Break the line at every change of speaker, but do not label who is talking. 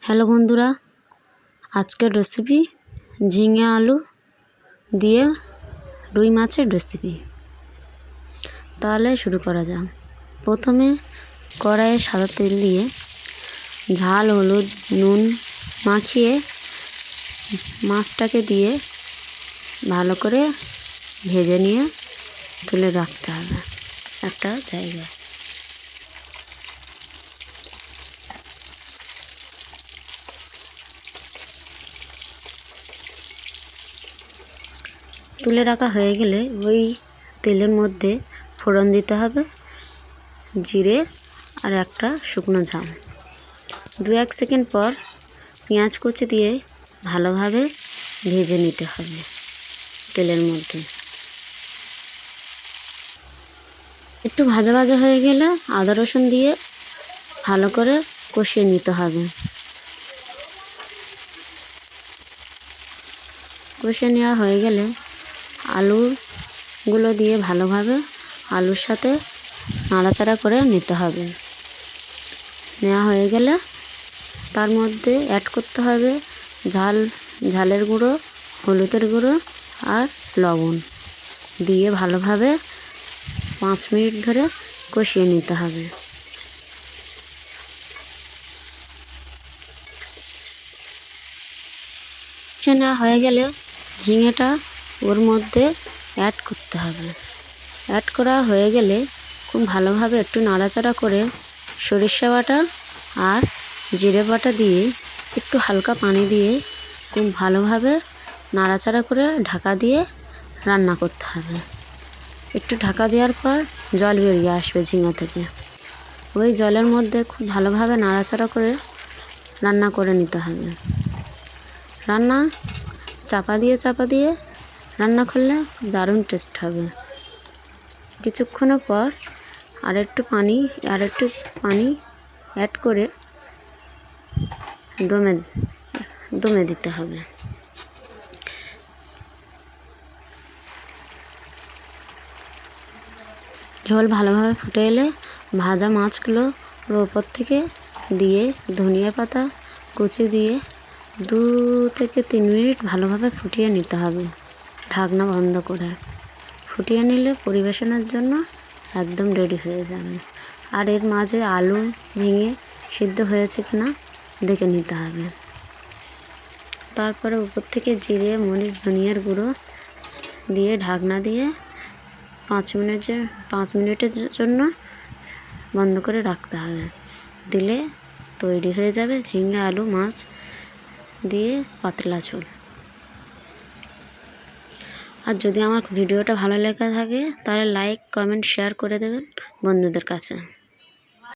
Hello বন্ধুরা, আজকের recipe ঝিঙে আলু দিয়ে রুই মাছের রেসিপি। তাহলে শুরু করা যাক। প্রথমে কড়াইয়ে সাদা তেল দিয়ে ঝাল, হলুদ, নুন মাখিয়ে মাছটাকে দিয়ে ভালো করে ভেজে নিয়ে তুলে রাখতে হবে একটা জায়গায়। তুলে রাখা হয়ে গেলে ওই তেলের মধ্যে ফোড়ন দিতে হবে জিরে আর একটা শুকনো ঝাল। 2-1 সেকেন্ড পর পেঁয়াজ কুচি দিয়ে ভালোভাবে ভেজে নিতে হবে তেলের মধ্যে। একটু ভাজা ভাজা হয়ে গেলে আদা রসুন দিয়ে ভালো করে কষিয়ে নিতে হবে। কষিয়ে নেওয়া হয়ে গেলে আলুগুলো দিয়ে ভালোভাবে আলুর সাথে নাড়াচাড়া করে নিতে হবে। নেওয়া হয়ে গেলে তার মধ্যে অ্যাড করতে হবে ঝালের গুঁড়ো, হলুদের গুঁড়ো আর লবণ দিয়ে ভালোভাবে 5 মিনিট ধরে কষিয়ে নিতে হবে। কষিয়ে নেওয়া হয়ে গেলে ঝিঙেটা ওর মধ্যে অ্যাড করতে হবে। অ্যাড করা হয়ে গেলে খুব ভালোভাবে একটু নাড়াচাড়া করে সরিষা বাটা আর জিরে বাটা দিয়ে একটু হালকা পানি দিয়ে খুব ভালোভাবে নাড়াচাড়া করে ঢাকা দিয়ে রান্না করতে হবে। একটু ঢাকা দেওয়ার পর জল বেরিয়ে আসবে ঝিঙে থেকে। ওই জলের মধ্যে খুব ভালোভাবে নাড়াচাড়া করে রান্না করে নিতে হবে। রান্না চাপা দিয়ে রান্না করলে খুব দারুণ টেস্ট হবে। কিছুক্ষণ পর আর একটু পানি অ্যাড করে দমে দিতে হবে। ঝোল ভালোভাবে ফুটে এলে ভাজা মাছগুলো ওর ওপর থেকে দিয়ে ধনিয়া পাতা কুচি দিয়ে 2 থেকে 3 মিনিট ভালোভাবে ফুটিয়ে নিতে হবে ঢাকনা বন্ধ করে। ফুটিয়ে নিলে পরিবেশনের জন্য একদম রেডি হয়ে যাবে। আর এর মাঝে আলু ঝিঙে সিদ্ধ হয়েছে কিনা দেখে নিতে হবে। তারপরে উপর থেকে জিরে, মরিচ, ধনিয়ার গুঁড়ো দিয়ে ঢাকনা দিয়ে 5 মিনিটের জন্য বন্ধ করে রাখতে হবে। দিলে তৈরি হয়ে যাবে ঝিঙে আলু মাছ দিয়ে পাতলা ঝোল। আর যদি আমার ভিডিওটা ভালো লেগে থাকে তাহলে লাইক, কমেন্ট, শেয়ার করে দেবেন বন্ধুদের কাছে।